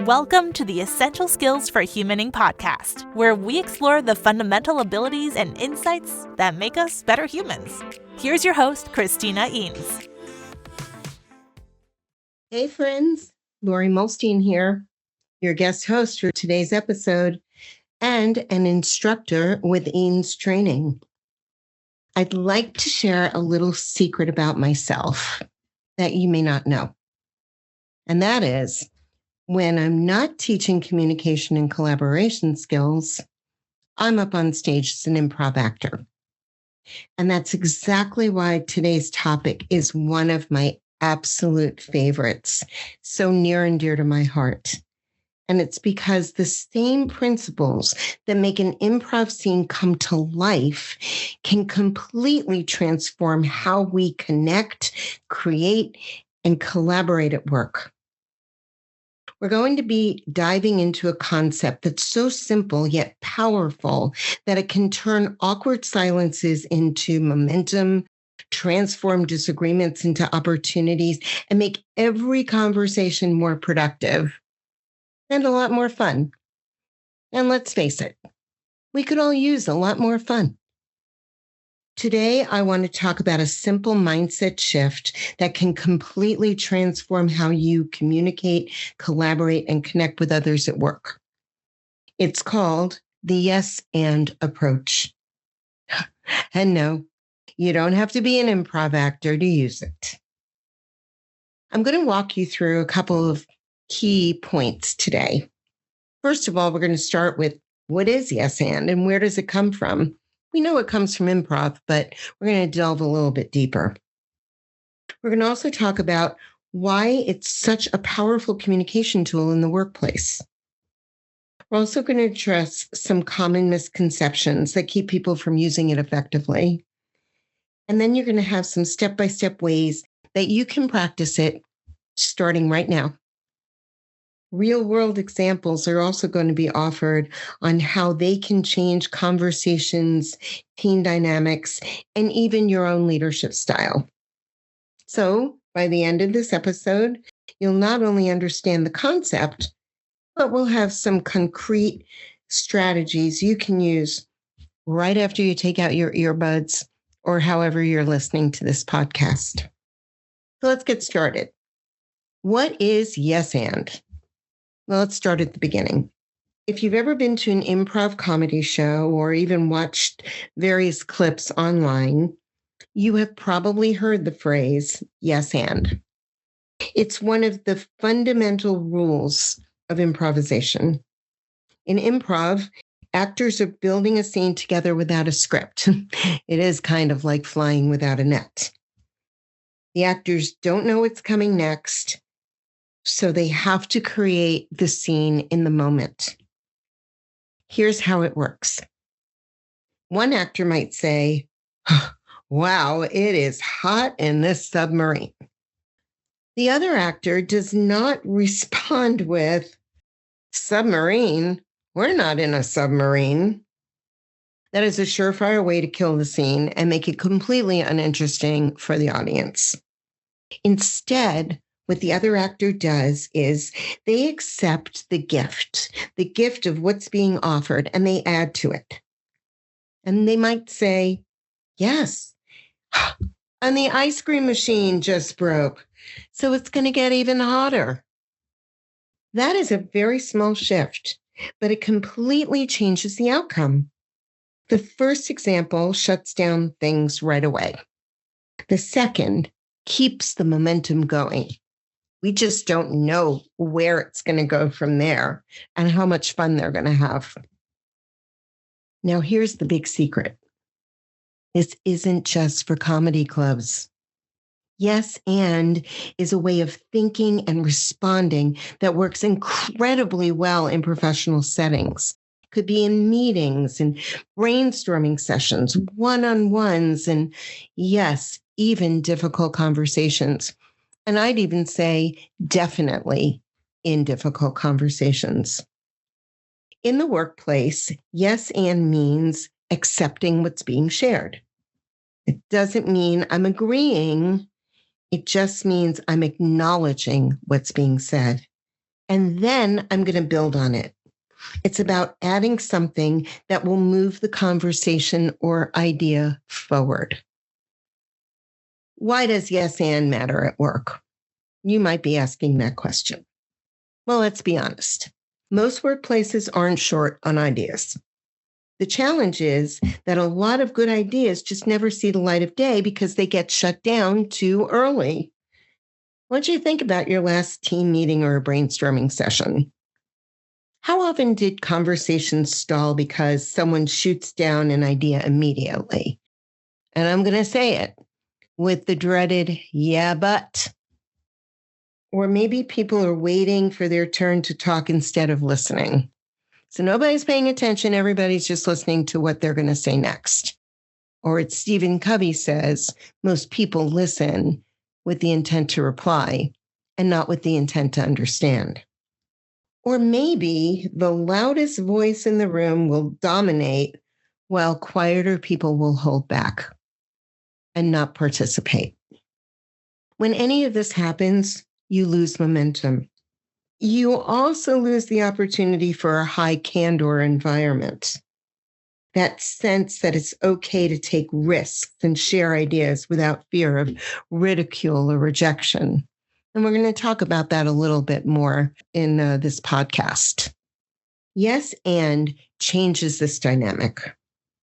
Welcome to the Essential Skills for Humaning podcast, where we explore the fundamental abilities and insights that make us better humans. Here's your host, Christina Eanes. Hey friends, Lori Muhlstein here, your guest host for today's episode and an instructor with Eanes Training. I'd like to share a little secret about myself that you may not know. And that is, when I'm not teaching communication and collaboration skills, I'm up on stage as an improv actor. And that's exactly why today's topic is one of my absolute favorites, so near and dear to my heart. And it's because the same principles that make an improv scene come to life can completely transform how we connect, create, and collaborate at work. We're going to be diving into a concept that's so simple yet powerful that it can turn awkward silences into momentum, transform disagreements into opportunities, and make every conversation more productive and a lot more fun. And let's face it, we could all use a lot more fun. Today, I want to talk about a simple mindset shift that can completely transform how you communicate, collaborate, and connect with others at work. It's called the yes and approach. And no, you don't have to be an improv actor to use it. I'm going to walk you through a couple of key points today. First of all, we're going to start with what is yes and where does it come from? We know it comes from improv, but we're going to delve a little bit deeper. We're going to also talk about why it's such a powerful communication tool in the workplace. We're also going to address some common misconceptions that keep people from using it effectively. And then you're going to have some step-by-step ways that you can practice it starting right now. Real-world examples are also going to be offered on how they can change conversations, team dynamics, and even your own leadership style. So, by the end of this episode, you'll not only understand the concept, but we'll have some concrete strategies you can use right after you take out your earbuds or however you're listening to this podcast. So let's get started. What is yes and? Well, let's start at the beginning. If you've ever been to an improv comedy show or even watched various clips online, you have probably heard the phrase, yes and. It's one of the fundamental rules of improvisation. In improv, actors are building a scene together without a script. It is kind of like flying without a net. The actors don't know what's coming next, so they have to create the scene in the moment. Here's how it works. One actor might say, "Wow, it is hot in this submarine." The other actor does not respond with, "Submarine? We're not in a submarine." That is a surefire way to kill the scene and make it completely uninteresting for the audience. Instead, what the other actor does is they accept the gift of what's being offered, and they add to it. And they might say, "Yes, and the ice cream machine just broke, so it's going to get even hotter." That is a very small shift, but it completely changes the outcome. The first example shuts down things right away. The second keeps the momentum going. We just don't know where it's going to go from there and how much fun they're going to have. Now, here's the big secret. This isn't just for comedy clubs. Yes, and is a way of thinking and responding that works incredibly well in professional settings. Could be in meetings and brainstorming sessions, one-on-ones, and yes, even difficult conversations. And I'd even say definitely in difficult conversations. In the workplace, yes and means accepting what's being shared. It doesn't mean I'm agreeing. It just means I'm acknowledging what's being said. And then I'm going to build on it. It's about adding something that will move the conversation or idea forward. Why does yes and matter at work? You might be asking that question. Well, let's be honest. Most workplaces aren't short on ideas. The challenge is that a lot of good ideas just never see the light of day because they get shut down too early. Why don't you think about your last team meeting or a brainstorming session? How often did conversations stall because someone shoots down an idea immediately? And I'm going to say it with the dreaded, yeah, but. Or maybe people are waiting for their turn to talk instead of listening. So nobody's paying attention. Everybody's just listening to what they're going to say next. Or as Stephen Covey says, most people listen with the intent to reply and not with the intent to understand. Or maybe the loudest voice in the room will dominate while quieter people will hold back and not participate. When any of this happens, you lose momentum. You also lose the opportunity for a high candor environment. That sense that it's okay to take risks and share ideas without fear of ridicule or rejection. And we're going to talk about that a little bit more in this podcast. Yes, and changes this dynamic.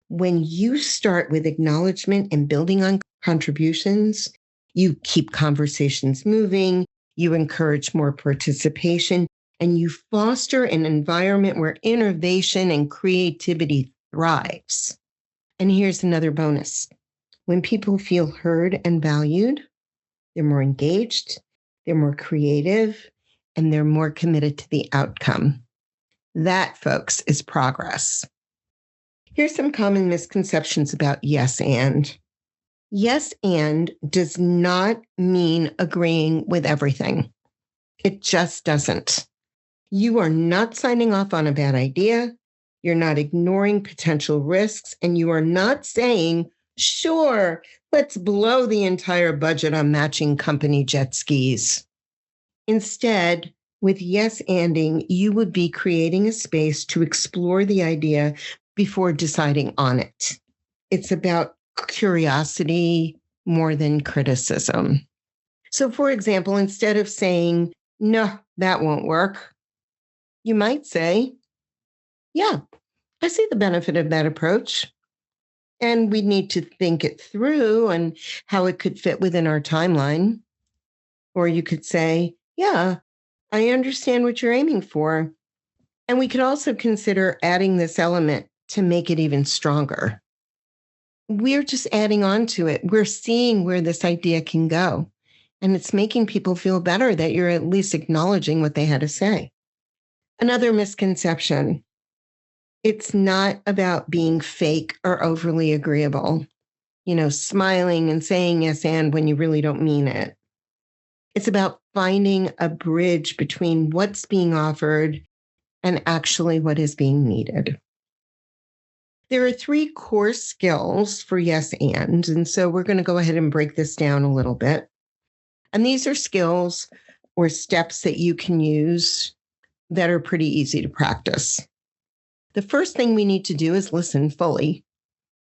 When you start with acknowledgement and building on contributions, you keep conversations moving, you encourage more participation, and you foster an environment where innovation and creativity thrives. And here's another bonus. When people feel heard and valued, they're more engaged, they're more creative, and they're more committed to the outcome. That, folks, is progress. Here's some common misconceptions about yes and. Yes and does not mean agreeing with everything. It just doesn't. You are not signing off on a bad idea. You're not ignoring potential risks, and you are not saying, sure, let's blow the entire budget on matching company jet skis. Instead, with yes anding, you would be creating a space to explore the idea before deciding on it. It's about curiosity more than criticism. So, for example, instead of saying, no, that won't work, you might say, yeah, I see the benefit of that approach. And we need to think it through and how it could fit within our timeline. Or you could say, yeah, I understand what you're aiming for. And we could also consider adding this element to make it even stronger. We're just adding on to it. We're seeing where this idea can go. And it's making people feel better that you're at least acknowledging what they had to say. Another misconception. It's not about being fake or overly agreeable, smiling and saying yes and when you really don't mean it. It's about finding a bridge between what's being offered and actually what is being needed. There are 3 core skills for yes and so we're going to go ahead and break this down a little bit. And these are skills or steps that you can use that are pretty easy to practice. The first thing we need to do is listen fully.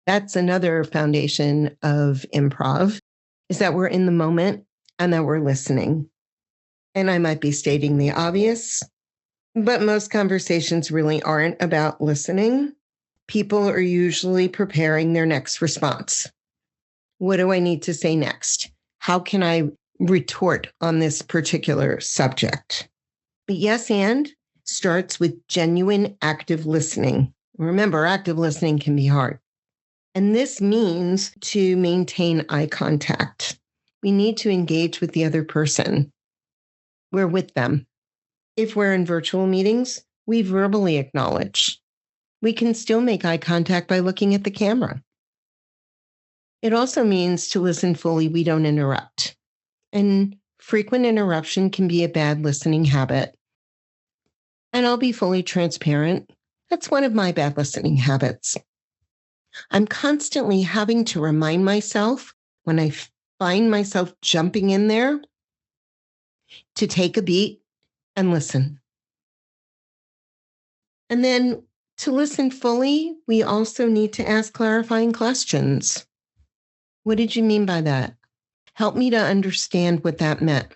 That's another foundation of improv, is that we're in the moment and that we're listening. And I might be stating the obvious, but most conversations really aren't about listening. People are usually preparing their next response. What do I need to say next? How can I retort on this particular subject? But yes, and starts with genuine active listening. Remember, active listening can be hard. And this means to maintain eye contact. We need to engage with the other person. We're with them. If we're in virtual meetings, we verbally acknowledge. We can still make eye contact by looking at the camera. It also means to listen fully, we don't interrupt. And frequent interruption can be a bad listening habit. And I'll be fully transparent. That's one of my bad listening habits. I'm constantly having to remind myself when I find myself jumping in there to take a beat and listen. And then to listen fully, we also need to ask clarifying questions. What did you mean by that? Help me to understand what that meant.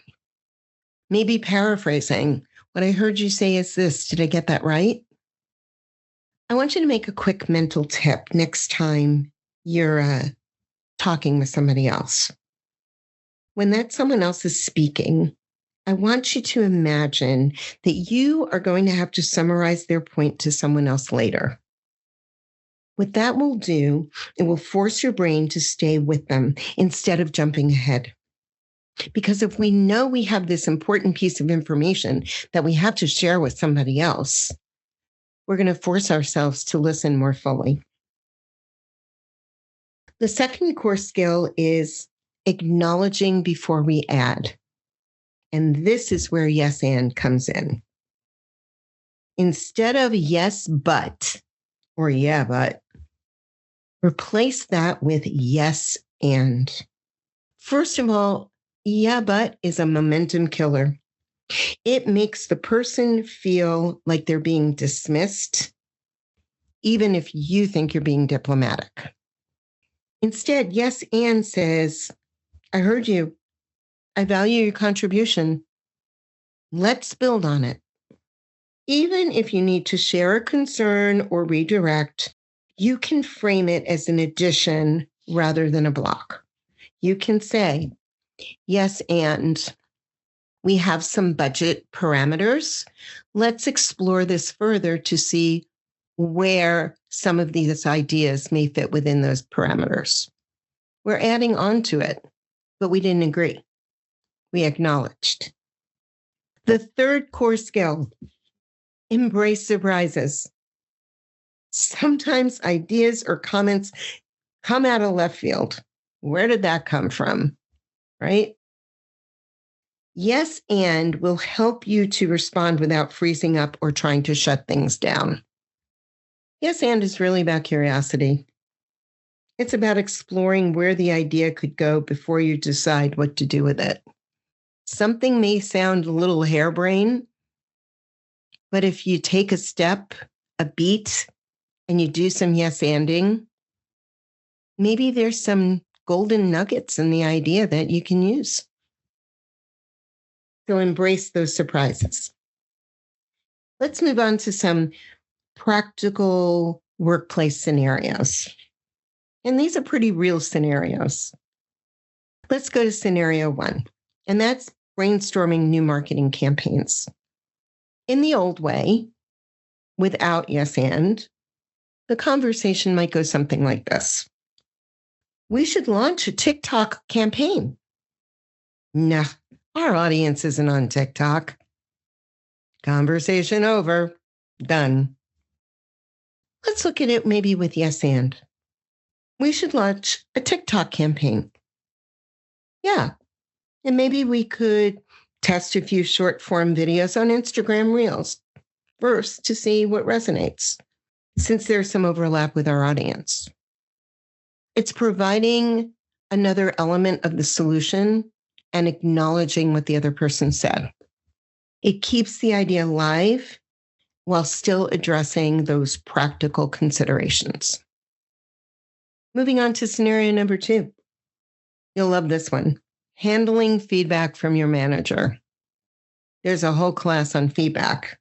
Maybe paraphrasing. What I heard you say is this. Did I get that right? I want you to make a quick mental tip next time you're talking with somebody else. When that someone else is speaking, I want you to imagine that you are going to have to summarize their point to someone else later. What that will do, it will force your brain to stay with them instead of jumping ahead. Because if we know we have this important piece of information that we have to share with somebody else, we're going to force ourselves to listen more fully. The second core skill is acknowledging before we add. And this is where yes and comes in. Instead of yes, but, or yeah, but, replace that with yes and. First of all, yeah, but is a momentum killer. It makes the person feel like they're being dismissed, even if you think you're being diplomatic. Instead, yes and says, I heard you. I value your contribution. Let's build on it. Even if you need to share a concern or redirect, you can frame it as an addition rather than a block. You can say, yes, and we have some budget parameters. Let's explore this further to see where some of these ideas may fit within those parameters. We're adding on to it, but we didn't agree. We acknowledged. The third core skill, embrace surprises. Sometimes ideas or comments come out of left field. Where did that come from? Right? Yes, and will help you to respond without freezing up or trying to shut things down. Yes, and is really about curiosity. It's about exploring where the idea could go before you decide what to do with it. Something may sound a little harebrained, but if you take a step, a beat, and you do some yes-anding, maybe there's some golden nuggets in the idea that you can use. So embrace those surprises. Let's move on to some practical workplace scenarios. And these are pretty real scenarios. Let's go to scenario 1, and that's brainstorming new marketing campaigns. In the old way, without yes and, the conversation might go something like this. We should launch a TikTok campaign. Nah, our audience isn't on TikTok. Conversation over. Done. Let's look at it maybe with yes and. We should launch a TikTok campaign. Yeah. And maybe we could test a few short form videos on Instagram Reels first to see what resonates, since there's some overlap with our audience. It's providing another element of the solution and acknowledging what the other person said. It keeps the idea alive while still addressing those practical considerations. Moving on to scenario number 2. You'll love this one. Handling feedback from your manager. There's a whole class on feedback.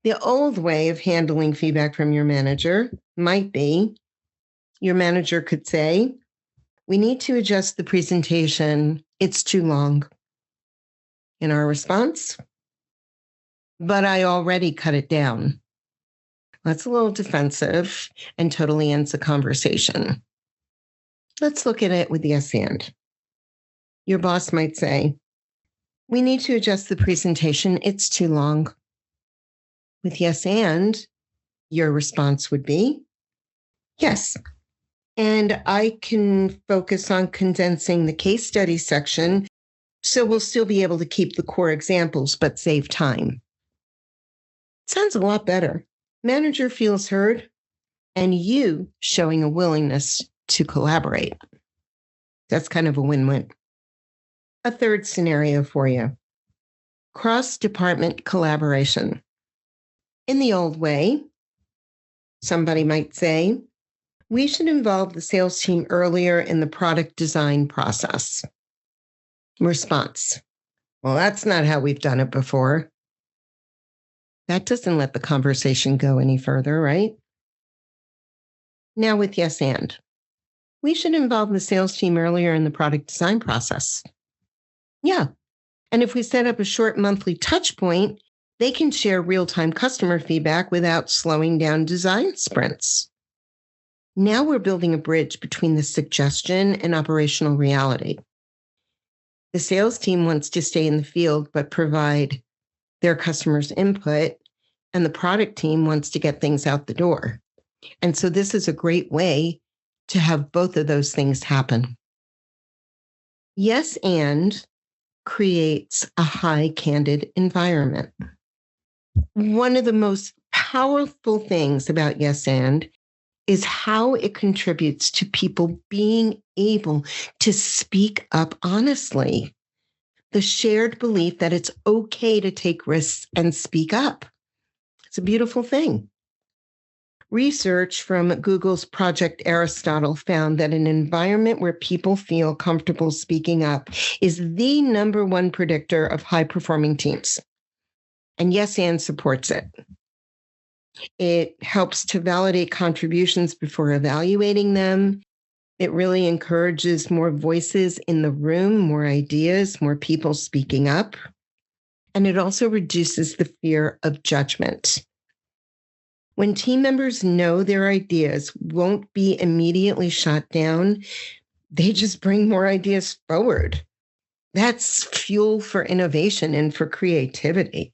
The old way of handling feedback from your manager might be, your manager could say, we need to adjust the presentation. It's too long. In our response, but I already cut it down. That's a little defensive and totally ends the conversation. Let's look at it with yes and. Your boss might say, we need to adjust the presentation. It's too long. With yes and, your response would be, yes. And I can focus on condensing the case study section, so we'll still be able to keep the core examples, but save time. Sounds a lot better. Manager feels heard, and you showing a willingness to collaborate. That's kind of a win-win. A third scenario for you. Cross-department collaboration. In the old way, somebody might say, we should involve the sales team earlier in the product design process. Response. Well, that's not how we've done it before. That doesn't let the conversation go any further, right? Now with yes and. We should involve the sales team earlier in the product design process. Yeah. And if we set up a short monthly touch point, they can share real-time customer feedback without slowing down design sprints. Now we're building a bridge between the suggestion and operational reality. The sales team wants to stay in the field but provide their customers' input, and the product team wants to get things out the door. And so this is a great way to have both of those things happen. Yes, and creates a high candid environment. One of the most powerful things about yes, and is how it contributes to people being able to speak up honestly. The shared belief that it's okay to take risks and speak up. It's a beautiful thing. Research from Google's Project Aristotle found that an environment where people feel comfortable speaking up is the number one predictor of high-performing teams. And yes, and supports it. It helps to validate contributions before evaluating them. It really encourages more voices in the room, more ideas, more people speaking up. And it also reduces the fear of judgment. When team members know their ideas won't be immediately shot down, they just bring more ideas forward. That's fuel for innovation and for creativity.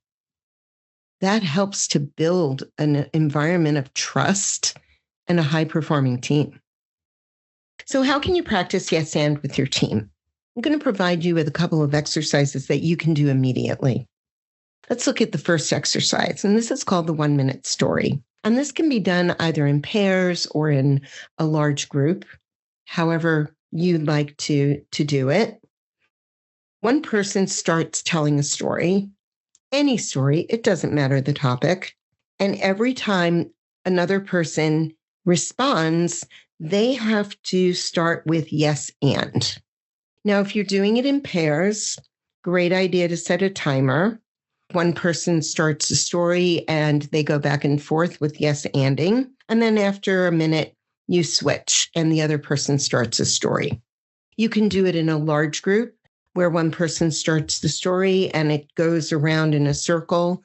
That helps to build an environment of trust and a high-performing team. So how can you practice yes and with your team? I'm going to provide you with a couple of exercises that you can do immediately. Let's look at the first exercise, and this is called the 1-minute story. And this can be done either in pairs or in a large group, however you'd like to do it. One person starts telling a story, any story, it doesn't matter the topic. And every time another person responds, they have to start with yes, and. Now, if you're doing it in pairs, great idea to set a timer. One person starts the story and they go back and forth with yes, anding. And then after a minute, you switch and the other person starts a story. You can do it in a large group where one person starts the story and it goes around in a circle.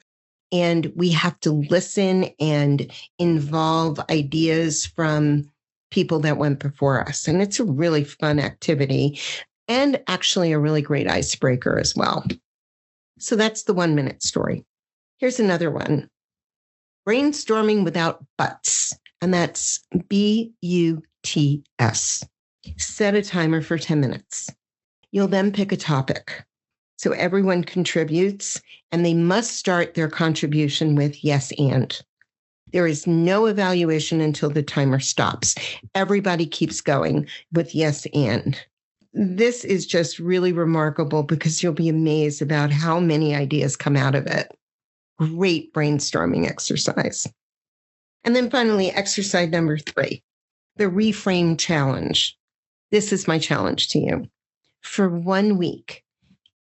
And we have to listen and involve ideas from people that went before us. And it's a really fun activity and actually a really great icebreaker as well. So that's the 1-minute story. Here's another one. Brainstorming without buts. And that's BUTS. Set a timer for 10 minutes. You'll then pick a topic. So everyone contributes and they must start their contribution with yes, and. There is no evaluation until the timer stops. Everybody keeps going with yes, and. This is just really remarkable because you'll be amazed about how many ideas come out of it. Great brainstorming exercise. And then finally, exercise number 3, the reframe challenge. This is my challenge to you. For 1 week,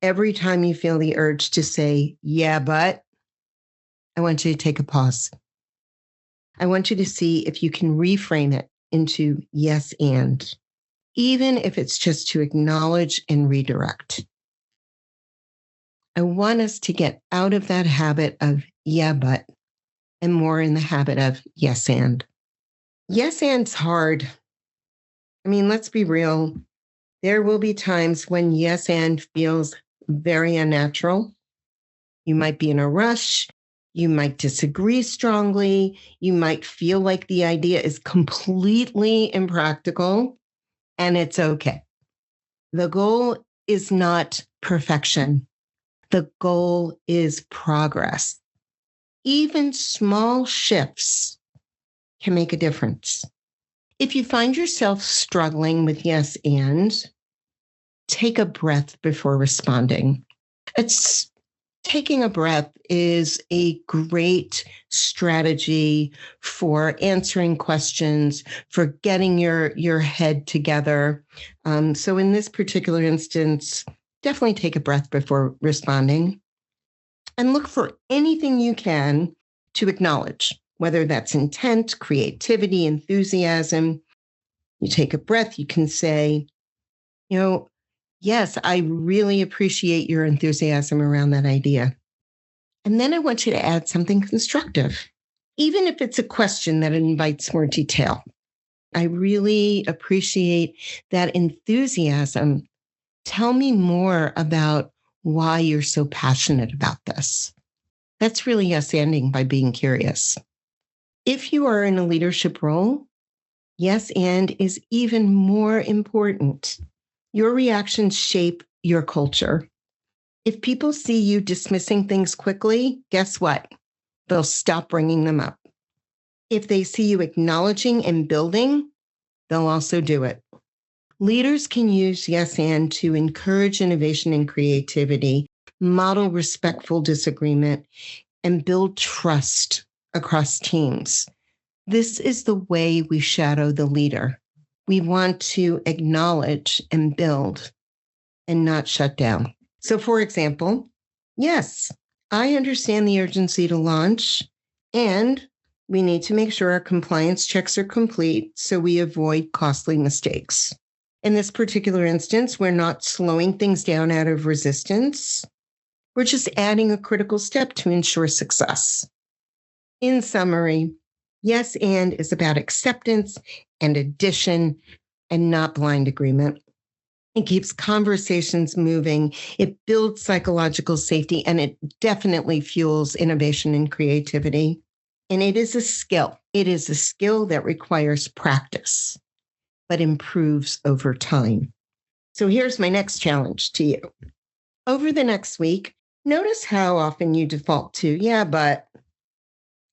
every time you feel the urge to say, yeah, but, I want you to take a pause. I want you to see if you can reframe it into yes, and. Even if it's just to acknowledge and redirect. I want us to get out of that habit of yeah, but, and more in the habit of yes, and. Yes, and's hard. I mean, let's be real. There will be times when yes, and feels very unnatural. You might be in a rush. You might disagree strongly. You might feel like the idea is completely impractical. And it's okay. The goal is not perfection. The goal is progress. Even small shifts can make a difference. If you find yourself struggling with yes, and, take a breath before responding. It's taking a breath is a great strategy for answering questions, for getting your head together. So in this particular instance, definitely take a breath before responding and look for anything you can to acknowledge, whether that's intent, creativity, enthusiasm. You take a breath, you can say, yes, I really appreciate your enthusiasm around that idea. And then I want you to add something constructive, even if it's a question that invites more detail. I really appreciate that enthusiasm. Tell me more about why you're so passionate about this. That's really yes-anding by being curious. If you are in a leadership role, yes and is even more important. Your reactions shape your culture. If people see you dismissing things quickly, guess what? They'll stop bringing them up. If they see you acknowledging and building, they'll also do it. Leaders can use yes and to encourage innovation and creativity, model respectful disagreement, and build trust across teams. This is the way we shadow the leader. We want to acknowledge and build and not shut down. So, for example, yes, I understand the urgency to launch, and we need to make sure our compliance checks are complete so we avoid costly mistakes. In this particular instance, we're not slowing things down out of resistance. We're just adding a critical step to ensure success. In summary, yes and is about acceptance and addition and not blind agreement. It keeps conversations moving. It builds psychological safety, and it definitely fuels innovation and creativity. And it is a skill. It is a skill that requires practice, but improves over time. So here's my next challenge to you. Over the next week, notice how often you default to, yeah, but.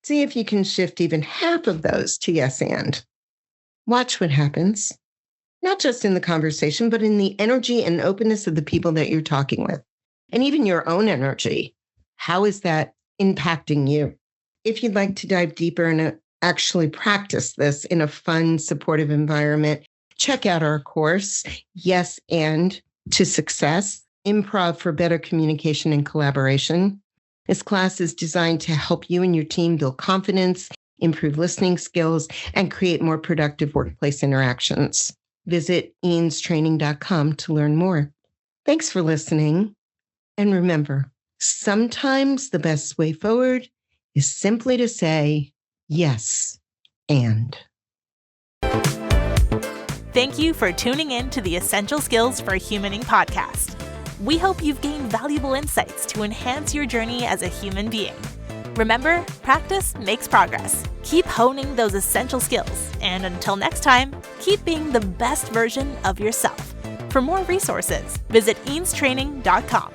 See if you can shift even half of those to yes and. Watch what happens, not just in the conversation, but in the energy and openness of the people that you're talking with, and even your own energy. How is that impacting you? If you'd like to dive deeper and actually practice this in a fun, supportive environment, check out our course, Yes and to Success, Improv for Better Communication and Collaboration. This class is designed to help you and your team build confidence, improve listening skills, and create more productive workplace interactions. Visit eanestraining.com to learn more. Thanks for listening. And remember, sometimes the best way forward is simply to say yes and. Thank you for tuning in to the Essential Skills for Humaning podcast. We hope you've gained valuable insights to enhance your journey as a human being. Remember, practice makes progress. Keep honing those essential skills, and until next time, keep being the best version of yourself. For more resources, visit eanestraining.com.